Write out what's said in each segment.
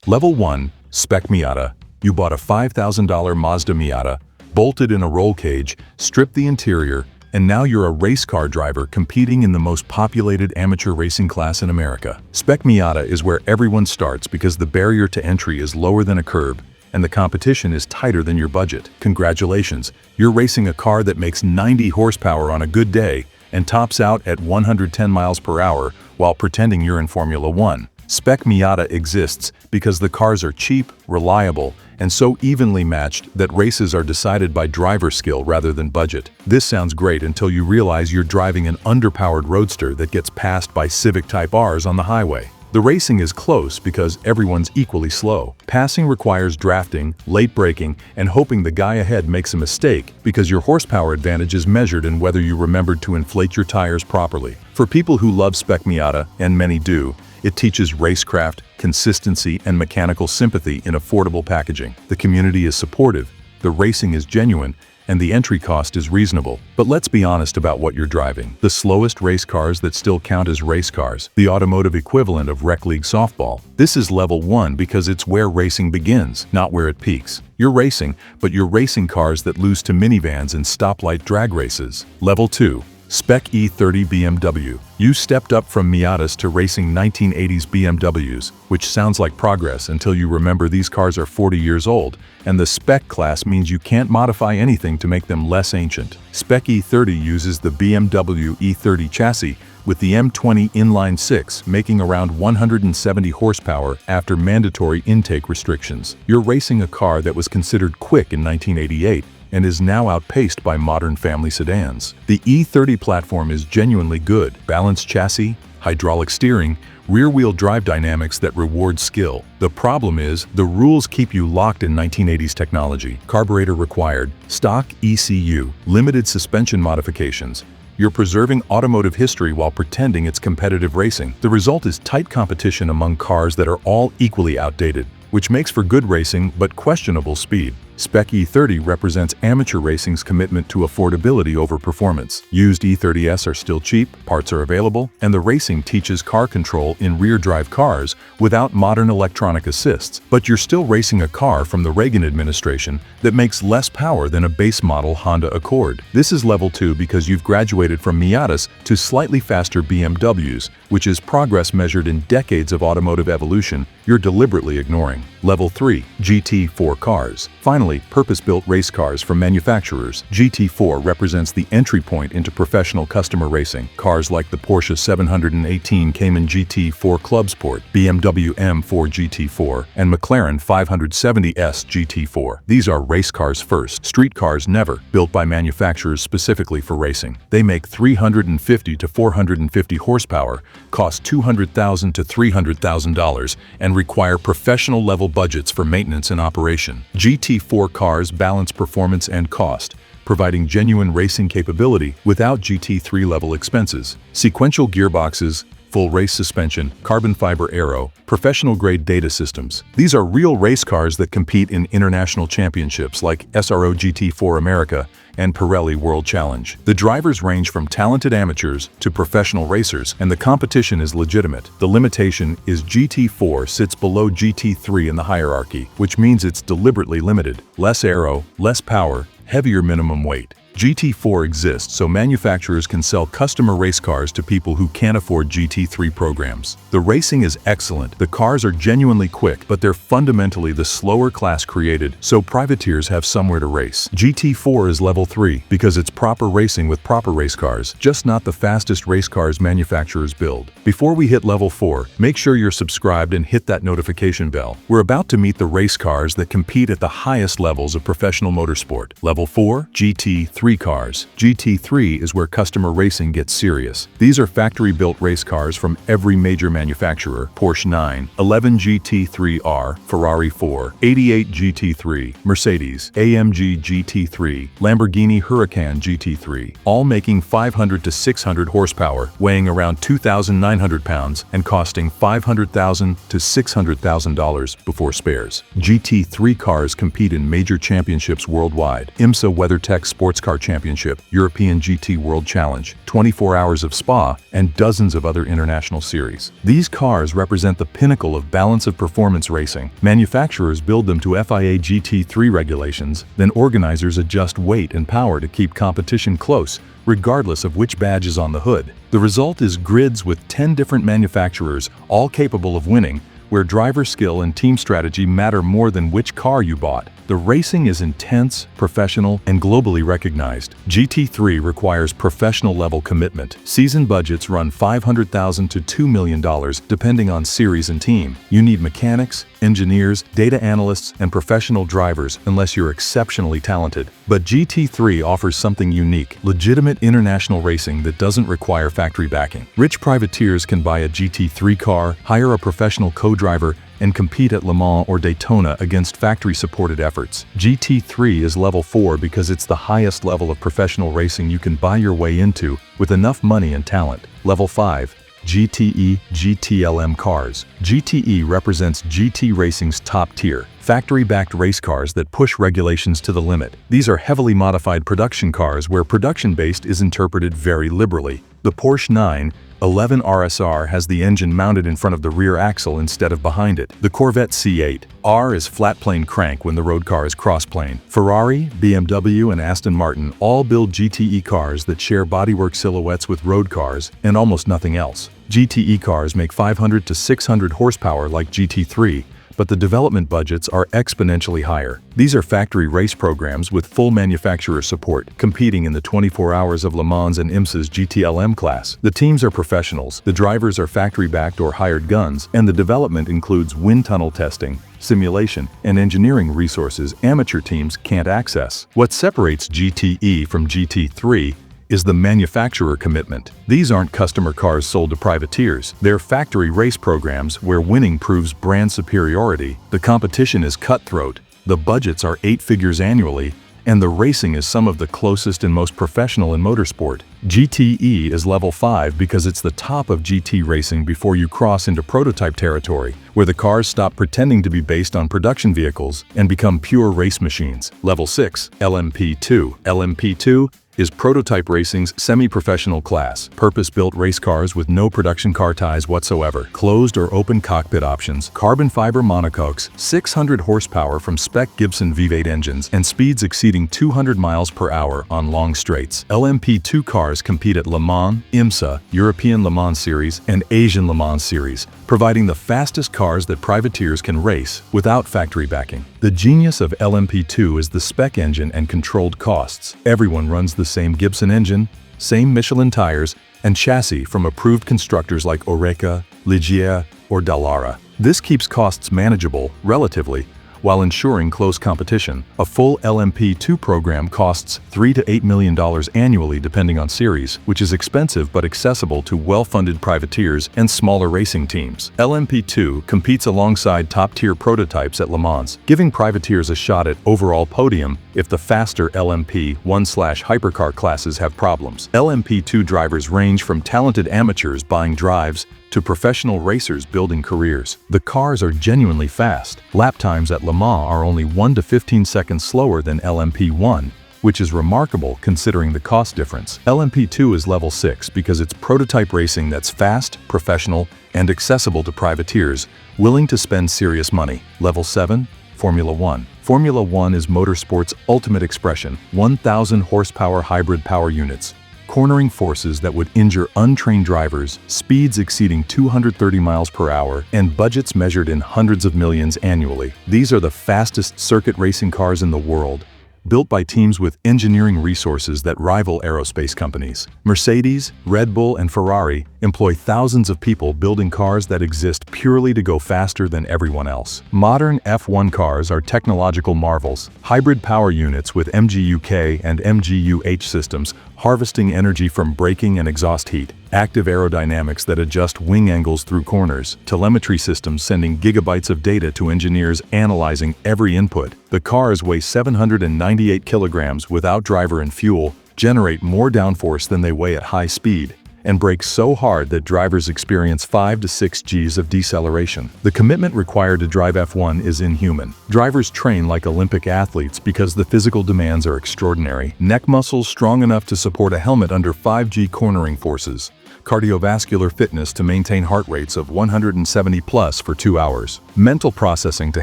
Level 1. Spec Miata. You bought a $5,000 Mazda Miata, bolted in a roll cage, stripped the interior, and now you're a race car driver competing in the most populated amateur racing class in America. Spec Miata is where everyone starts because the barrier to entry is lower than a curb, and the competition is tighter than your budget. Congratulations, you're racing a car that makes 90 horsepower on a good day and tops out at 110 miles per hour while pretending you're in Formula One. Spec Miata exists because the cars are cheap, reliable, and so evenly matched that races are decided by driver skill rather than budget. This sounds great until you realize you're driving an underpowered roadster that gets passed by Civic Type Rs on the highway. The racing is close because everyone's equally slow. Passing requires drafting, late braking, and hoping the guy ahead makes a mistake because your horsepower advantage is measured in whether you remembered to inflate your tires properly. For people who love Spec Miata, and many do, it teaches racecraft, consistency, and mechanical sympathy in affordable packaging. The community is supportive, the racing is genuine, and the entry cost is reasonable. But let's be honest about what you're driving. The slowest race cars that still count as race cars, the automotive equivalent of rec league softball. This is level 1 because it's where racing begins, not where it peaks. You're racing, but you're racing cars that lose to minivans and stoplight drag races. Level 2. Spec E30 BMW. You stepped up from Miatas to racing 1980s BMWs, which sounds like progress until you remember these cars are 40 years old, and the Spec class means you can't modify anything to make them less ancient. Spec E30 uses the BMW E30 chassis with the M20 inline-6 making around 170 horsepower after mandatory intake restrictions. You're racing a car that was considered quick in 1988, and is now outpaced by modern family sedans. The E30 platform is genuinely good. Balanced chassis, hydraulic steering, rear-wheel drive dynamics that reward skill. The problem is, the rules keep you locked in 1980s technology. Carburetor required, stock ECU, limited suspension modifications. You're preserving automotive history while pretending it's competitive racing. The result is tight competition among cars that are all equally outdated, which makes for good racing but questionable speed. Spec E30 represents amateur racing's commitment to affordability over performance. Used E30s are still cheap, parts are available, and the racing teaches car control in rear-drive cars without modern electronic assists. But you're still racing a car from the Reagan administration that makes less power than a base-model Honda Accord. This is level 2 because you've graduated from Miatas to slightly faster BMWs, which is progress measured in decades of automotive evolution you're deliberately ignoring. Level 3. GT4 cars. Finally, purpose-built race cars from manufacturers. GT4 represents the entry point into professional customer racing. Cars like the Porsche 718 came in GT4 Club Sport, BMW M4 GT4, and McLaren 570S GT4. These are race cars first, street cars never, built by manufacturers specifically for racing. They make 350 to 450 horsepower, cost $200,000 to $300,000, and require professional-level budgets for maintenance and operation. GT4 cars balance performance and cost, providing genuine racing capability without GT3-level expenses. Sequential gearboxes, full race suspension, carbon fiber aero, professional-grade data systems. These are real race cars that compete in international championships like SRO GT4 America and Pirelli World Challenge. The drivers range from talented amateurs to professional racers, and the competition is legitimate. The limitation is GT4 sits below GT3 in the hierarchy, which means it's deliberately limited. Less aero, less power, heavier minimum weight. GT4 exists so manufacturers can sell customer race cars to people who can't afford GT3 programs. The racing is excellent, the cars are genuinely quick, but they're fundamentally the slower class created, so privateers have somewhere to race. GT4 is level 3 because it's proper racing with proper race cars, just not the fastest race cars manufacturers build. Before we hit level 4, make sure you're subscribed and hit that notification bell. We're about to meet the race cars that compete at the highest levels of professional motorsport. Level 4, GT3 cars. GT3 is where customer racing gets serious. These are factory-built race cars from every major manufacturer: Porsche 911 GT3R, Ferrari 4, 88 GT3, Mercedes, AMG GT3, Lamborghini Huracan GT3, all making 500 to 600 horsepower, weighing around 2,900 pounds and costing $500,000 to $600,000 before spares. GT3 cars compete in major championships worldwide. IMSA WeatherTech Sports Car NASCAR Championship, European GT World Challenge, 24 Hours of Spa, and dozens of other international series. These cars represent the pinnacle of balance of performance racing. Manufacturers build them to FIA GT3 regulations, then organizers adjust weight and power to keep competition close, regardless of which badge is on the hood. The result is grids with 10 different manufacturers, all capable of winning, where driver skill and team strategy matter more than which car you bought. The racing is intense, professional, and globally recognized. GT3 requires professional-level commitment. Season budgets run $500,000 to $2 million, depending on series and team. You need mechanics, engineers, data analysts, and professional drivers unless you're exceptionally talented. But GT3 offers something unique, legitimate international racing that doesn't require factory backing. Rich privateers can buy a GT3 car, hire a professional co-driver, and compete at Le Mans or Daytona against factory-supported efforts. GT3 is level 4 because it's the highest level of professional racing you can buy your way into with enough money and talent. Level 5. GTE GTLM cars. GTE represents GT racing's top tier, factory-backed race cars that push regulations to the limit. These are heavily modified production cars where production-based is interpreted very liberally. The Porsche 911 RSR has the engine mounted in front of the rear axle instead of behind it. The Corvette C8 R is flat-plane crank when the road car is cross-plane. Ferrari, BMW, and Aston Martin all build GTE cars that share bodywork silhouettes with road cars and almost nothing else. GTE cars make 500 to 600 horsepower like GT3, but the development budgets are exponentially higher. These are factory race programs with full manufacturer support, competing in the 24 Hours of Le Mans and IMSA's GTLM class. The teams are professionals, the drivers are factory-backed or hired guns, and the development includes wind tunnel testing, simulation, and engineering resources amateur teams can't access. What separates GTE from GT3 is the manufacturer commitment. These aren't customer cars sold to privateers. They're factory race programs where winning proves brand superiority. The competition is cutthroat, the budgets are 8 figures annually, and the racing is some of the closest and most professional in motorsport. GTE is level 5 because it's the top of GT racing before you cross into prototype territory, where the cars stop pretending to be based on production vehicles and become pure race machines. Level 6, LMP2. LMP2 is prototype racing's semi-professional class, purpose-built race cars with no production car ties whatsoever, closed or open cockpit options, carbon fiber monocoques, 600 horsepower from Spec Gibson V8 engines, and speeds exceeding 200 miles per hour on long straights. LMP2 cars compete at Le Mans, IMSA, European Le Mans Series, and Asian Le Mans Series, providing the fastest cars that privateers can race without factory backing. The genius of LMP2 is the Spec engine and controlled costs. Everyone runs the same Gibson engine, same Michelin tires, and chassis from approved constructors like Oreca, Ligier, or Dallara. This keeps costs manageable, relatively, while ensuring close competition. A full LMP2 program costs $3 to $8 million annually depending on series, which is expensive but accessible to well-funded privateers and smaller racing teams. LMP2 competes alongside top-tier prototypes at Le Mans, giving privateers a shot at overall podium if the faster LMP1/hypercar classes have problems. LMP2 drivers range from talented amateurs buying drives to professional racers building careers. The cars are genuinely fast. Lap times at Le Mans are only 1 to 15 seconds slower than LMP1, which is remarkable considering the cost difference. LMP2 is level 6 because it's prototype racing that's fast, professional, and accessible to privateers willing to spend serious money. Level 7, Formula 1. Formula 1 is motorsport's ultimate expression, 1,000 horsepower hybrid power units, cornering forces that would injure untrained drivers, speeds exceeding 230 miles per hour, and budgets measured in hundreds of millions annually. These are the fastest circuit racing cars in the world, built by teams with engineering resources that rival aerospace companies. Mercedes, Red Bull, and Ferrari employ thousands of people building cars that exist purely to go faster than everyone else. Modern F1 cars are technological marvels, hybrid power units with MGU-K and MGU-H systems harvesting energy from braking and exhaust heat, active aerodynamics that adjust wing angles through corners, telemetry systems sending gigabytes of data to engineers analyzing every input. The cars weigh 798 kilograms without driver and fuel, generate more downforce than they weigh at high speed, and brake so hard that drivers experience 5 to 6 Gs of deceleration. The commitment required to drive F1 is inhuman. Drivers train like Olympic athletes because the physical demands are extraordinary. Neck muscles strong enough to support a helmet under 5G cornering forces. Cardiovascular fitness to maintain heart rates of 170 plus for 2 hours. Mental processing to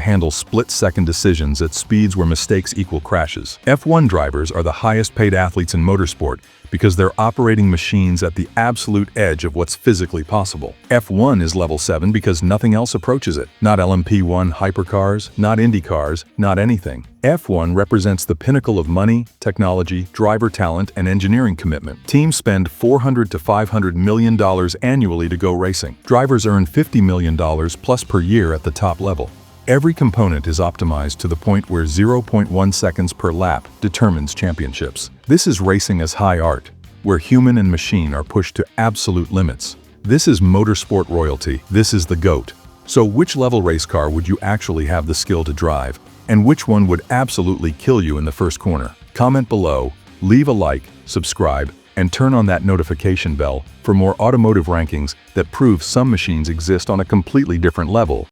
handle split-second decisions at speeds where mistakes equal crashes. F1 drivers are the highest paid athletes in motorsport because they're operating machines at the absolute edge of what's physically possible. F1 is level 7 because nothing else approaches it. Not LMP1 hypercars, not Indy cars, not anything. F1 represents the pinnacle of money, technology, driver talent, and engineering commitment. Teams spend $400 to $500 million annually to go racing. Drivers earn $50 million plus per year at the top level. Every component is optimized to the point where 0.1 seconds per lap determines championships. This is racing as high art, where human and machine are pushed to absolute limits. This is motorsport royalty. This is the GOAT. So which level race car would you actually have the skill to drive? And which one would absolutely kill you in the first corner? Comment below, leave a like, subscribe, and turn on that notification bell for more automotive rankings that prove some machines exist on a completely different level.